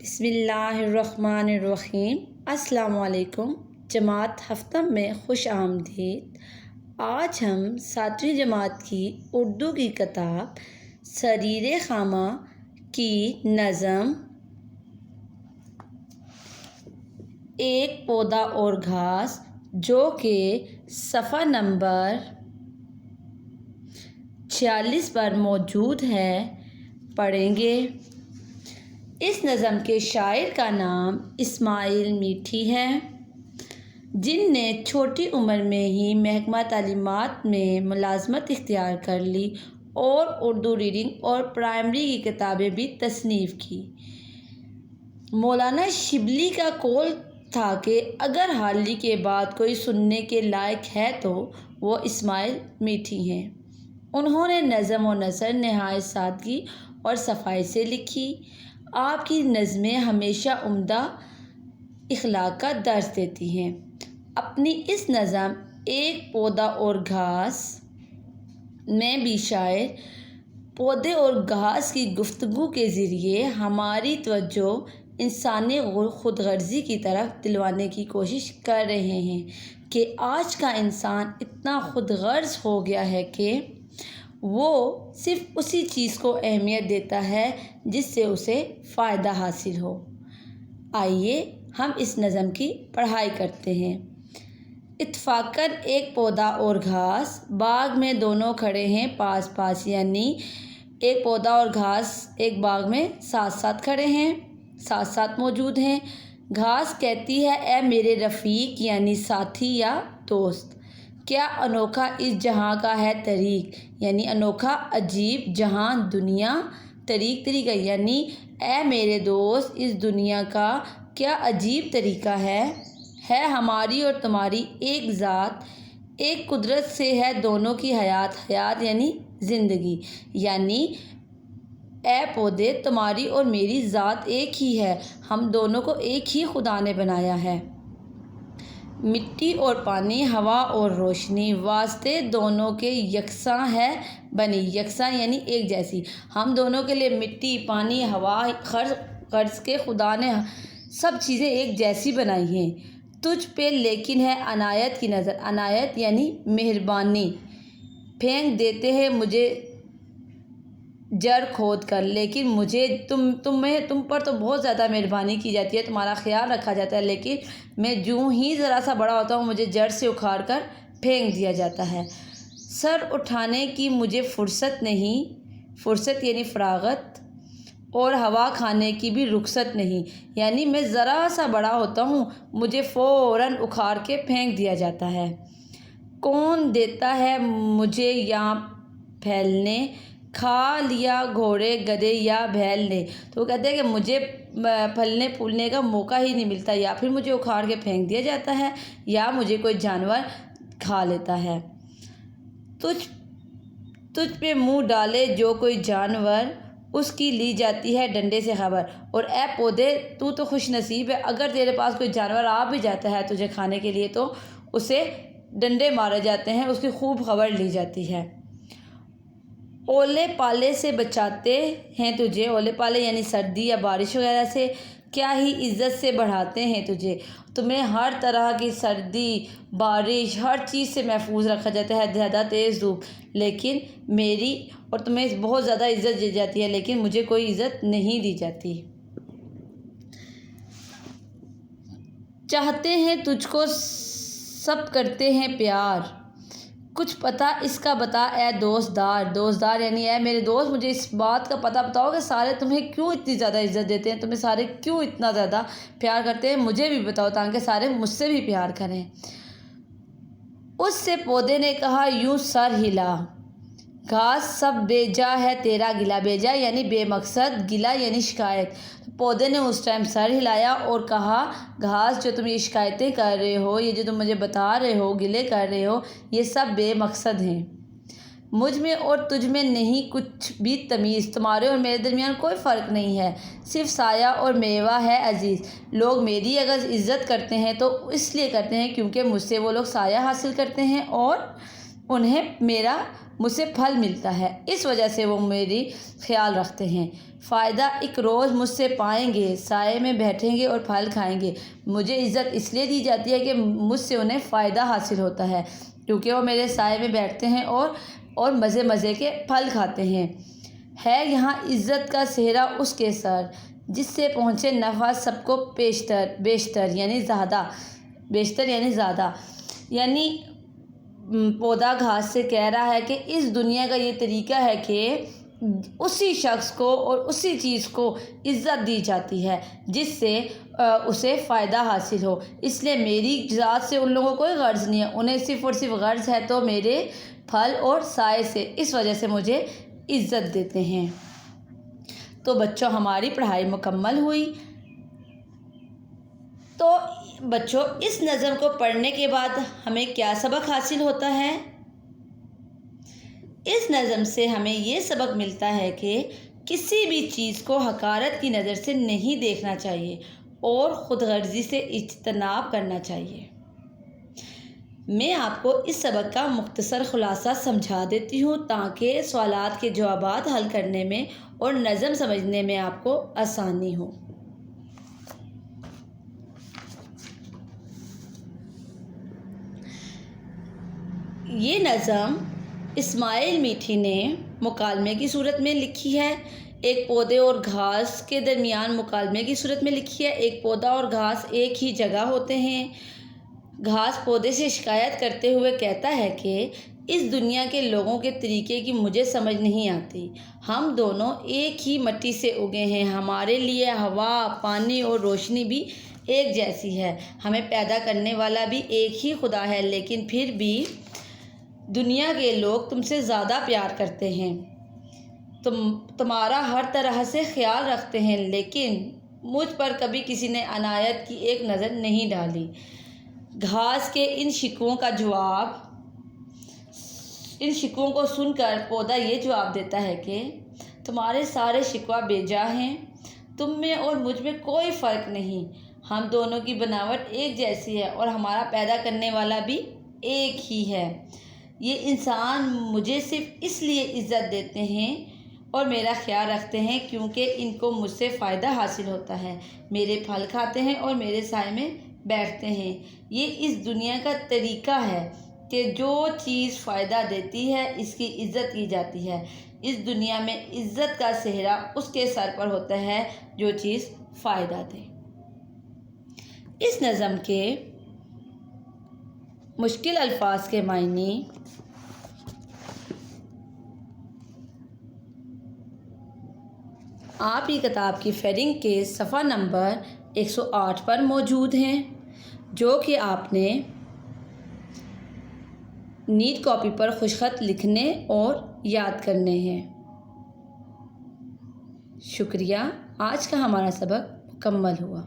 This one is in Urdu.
بسم اللہ الرحمن الرحیم۔ السلام علیکم۔ جماعت ہفتہ میں خوش آمدید۔ آج ہم 7ویں جماعت کی اردو کی کتاب سریر خامہ کی نظم ایک پودا اور گھاس جو کہ صفحہ نمبر 46 پر موجود ہے پڑھیں گے۔ اس نظم کے شاعر کا نام اسماعیل میٹھی ہے، جن نے چھوٹی عمر میں ہی محکمہ تعلیمات میں ملازمت اختیار کر لی اور اردو ریڈنگ اور پرائمری کی کتابیں بھی تصنیف کی۔ مولانا شبلی کا قول تھا کہ اگر حالی کے بعد کوئی سننے کے لائق ہے تو وہ اسماعیل میٹھی ہیں۔ انہوں نے نظم و نثر نہایت سادگی اور صفائی سے لکھی۔ آپ کی نظمیں ہمیشہ عمدہ اخلاق کا درس دیتی ہیں۔ اپنی اس نظم ایک پودا اور گھاس میں بھی شاعر پودے اور گھاس کی گفتگو کے ذریعے ہماری توجہ انسانی خود غرضی کی طرف دلوانے کی کوشش کر رہے ہیں کہ آج کا انسان اتنا خود غرض ہو گیا ہے کہ وہ صرف اسی چیز کو اہمیت دیتا ہے جس سے اسے فائدہ حاصل ہو۔ آئیے ہم اس نظم کی پڑھائی کرتے ہیں۔ اتفاقاً ایک پودا اور گھاس باغ میں دونوں کھڑے ہیں پاس پاس، یعنی ایک پودا اور گھاس ایک باغ میں ساتھ ساتھ کھڑے ہیں، ساتھ ساتھ موجود ہیں۔ گھاس کہتی ہے اے میرے رفیق یعنی ساتھی یا دوست، کیا انوکھا اس جہاں کا ہے طریق، یعنی انوکھا عجیب جہاں دنیا طریقہ یعنی اے میرے دوست اس دنیا کا کیا عجیب طریقہ ہے ہماری اور تمہاری ایک ذات، ایک قدرت سے ہے دونوں کی حیات یعنی زندگی، یعنی اے پودے تمہاری اور میری ذات ایک ہی ہے، ہم دونوں کو ایک ہی خدا نے بنایا ہے۔ مٹی اور پانی، ہوا اور روشنی، واسطے دونوں کے یکساں ہے بنی، یکساں یعنی ایک جیسی، ہم دونوں کے لیے مٹی، پانی، ہوا غرض کے خدا نے سب چیزیں ایک جیسی بنائی ہیں۔ تجھ پہ لیکن ہے عنایت کی نظر، عنایت یعنی مہربانی، پھینک دیتے ہیں مجھے جڑ کھود کر، لیکن مجھے تم پر تو بہت زیادہ مہربانی کی جاتی ہے، تمہارا خیال رکھا جاتا ہے، لیکن میں جوں ہی ذرا سا بڑا ہوتا ہوں مجھے جڑ سے اکھاڑ کر پھینک دیا جاتا ہے۔ سر اٹھانے کی مجھے فرصت نہیں، فرصت یعنی فراغت، اور ہوا کھانے کی بھی رخصت نہیں، یعنی میں ذرا سا بڑا ہوتا ہوں مجھے فوراً اکھاڑ کے پھینک دیا جاتا ہے۔ کون دیتا ہے مجھے یہاں پھیلنے، کھا لیا گھوڑے گدھے یا بیل نے، تو وہ کہتے ہیں کہ مجھے پھلنے پھولنے کا موقع ہی نہیں ملتا، یا پھر مجھے اکھاڑ کے پھینک دیا جاتا ہے یا مجھے کوئی جانور کھا لیتا ہے۔ تجھ پہ منہ ڈالے جو کوئی جانور، اس کی لی جاتی ہے ڈنڈے سے خبر، اور اے پودے تو خوش نصیب ہے، اگر تیرے پاس کوئی جانور آ بھی جاتا ہے تجھے کھانے کے لیے تو اسے ڈنڈے مارے جاتے ہیں، اس کی خوب خبر لی جاتی ہے۔ اولے پالے سے بچاتے ہیں تجھے، اولے پالے یعنی سردی یا بارش وغیرہ سے، کیا ہی عزت سے بڑھاتے ہیں تجھے، تمہیں ہر طرح کی سردی بارش ہر چیز سے محفوظ رکھا جاتا ہے، زیادہ تیز دھوپ، لیکن میری اور تمہیں بہت زیادہ عزت دی جاتی ہے لیکن مجھے کوئی عزت نہیں دی جاتی۔ چاہتے ہیں تجھ کو سب کرتے ہیں پیار، کچھ پتہ اس کا بتا اے دوست دار یعنی اے میرے دوست مجھے اس بات کا پتہ بتاؤ کہ سارے تمہیں کیوں اتنی زیادہ عزت دیتے ہیں، تمہیں سارے کیوں اتنا زیادہ پیار کرتے ہیں، مجھے بھی بتاؤ تاکہ سارے مجھ سے بھی پیار کریں۔ اس سے پودے نے کہا یوں سر ہلا، گھاس سب بے جا ہے تیرا گلا، بے جا یعنی بے مقصد، گلا یعنی شکایت، پودے نے اس ٹائم سر ہلایا اور کہا گھاس جو تم یہ شکایتیں کر رہے ہو، یہ جو تم مجھے بتا رہے ہو، گلے کر رہے ہو، یہ سب بے مقصد ہیں، مجھ میں اور تجھ میں نہیں کچھ بھی تمیز، تمہارے اور میرے درمیان کوئی فرق نہیں ہے، صرف سایہ اور میوہ ہے عزیز، لوگ میری اگر عزت کرتے ہیں تو اس لیے کرتے ہیں کیونکہ مجھ سے وہ لوگ سایہ حاصل کرتے ہیں اور انہیں مجھ سے پھل ملتا ہے، اس وجہ سے وہ میری خیال رکھتے ہیں۔ فائدہ ایک روز مجھ سے پائیں گے، سائے میں بیٹھیں گے اور پھل کھائیں گے۔ مجھے عزت اس لیے دی جاتی ہے کہ مجھ سے انہیں فائدہ حاصل ہوتا ہے، کیونکہ وہ میرے سائے میں بیٹھتے ہیں اور مزے کے پھل کھاتے ہیں۔ ہے یہاں عزت کا صحرا اس کے سر، جس سے پہنچے نفع سب کو بیشتر یعنی زیادہ۔ یعنی پودا گھاس سے کہہ رہا ہے کہ اس دنیا کا یہ طریقہ ہے کہ اسی شخص کو اور اسی چیز کو عزت دی جاتی ہے جس سے اسے فائدہ حاصل ہو۔ اس لیے میری ذات سے ان لوگوں کو کوئی غرض نہیں ہے، انہیں صرف اور صرف غرض ہے تو میرے پھل اور سائے سے، اس وجہ سے مجھے عزت دیتے ہیں۔ تو بچوں، ہماری پڑھائی مکمل ہوئی۔ تو بچوں، اس نظم کو پڑھنے کے بعد ہمیں کیا سبق حاصل ہوتا ہے؟ اس نظم سے ہمیں یہ سبق ملتا ہے کہ کسی بھی چیز کو حقارت کی نظر سے نہیں دیکھنا چاہیے اور خود غرضی سے اجتناب کرنا چاہیے۔ میں آپ کو اس سبق کا مختصر خلاصہ سمجھا دیتی ہوں تاکہ سوالات کے جوابات حل کرنے میں اور نظم سمجھنے میں آپ کو آسانی ہو۔ یہ نظم اسماعیل میٹھی نے مکالمے کی صورت میں لکھی ہے، ایک پودے اور گھاس کے درمیان مکالمے کی صورت میں لکھی ہے۔ ایک پودا اور گھاس ایک ہی جگہ ہوتے ہیں۔ گھاس پودے سے شکایت کرتے ہوئے کہتا ہے کہ اس دنیا کے لوگوں کے طریقے کی مجھے سمجھ نہیں آتی۔ ہم دونوں ایک ہی مٹی سے اگے ہیں، ہمارے لیے ہوا، پانی اور روشنی بھی ایک جیسی ہے، ہمیں پیدا کرنے والا بھی ایک ہی خدا ہے، لیکن پھر بھی دنیا کے لوگ تم سے زیادہ پیار کرتے ہیں، تمہارا ہر طرح سے خیال رکھتے ہیں، لیکن مجھ پر کبھی کسی نے عنایت کی ایک نظر نہیں ڈالی۔ گھاس کے ان شکووں کو سن کر پودا یہ جواب دیتا ہے کہ تمہارے سارے شکوہ بے جا ہیں، تم میں اور مجھ میں کوئی فرق نہیں، ہم دونوں کی بناوٹ ایک جیسی ہے اور ہمارا پیدا کرنے والا بھی ایک ہی ہے۔ یہ انسان مجھے صرف اس لیے عزت دیتے ہیں اور میرا خیال رکھتے ہیں کیونکہ ان کو مجھ سے فائدہ حاصل ہوتا ہے، میرے پھل کھاتے ہیں اور میرے سائے میں بیٹھتے ہیں۔ یہ اس دنیا کا طریقہ ہے کہ جو چیز فائدہ دیتی ہے اس کی عزت کی جاتی ہے۔ اس دنیا میں عزت کا صحرا اس کے سر پر ہوتا ہے جو چیز فائدہ دے۔ اس نظم کے مشکل الفاظ کے معنی آپ کی کتاب کی فیرنگ کے صفحہ نمبر 108 پر موجود ہیں، جو کہ آپ نے نیٹ کاپی پر خوش خط لکھنے اور یاد کرنے ہیں۔ شکریہ، آج کا ہمارا سبق مکمل ہوا۔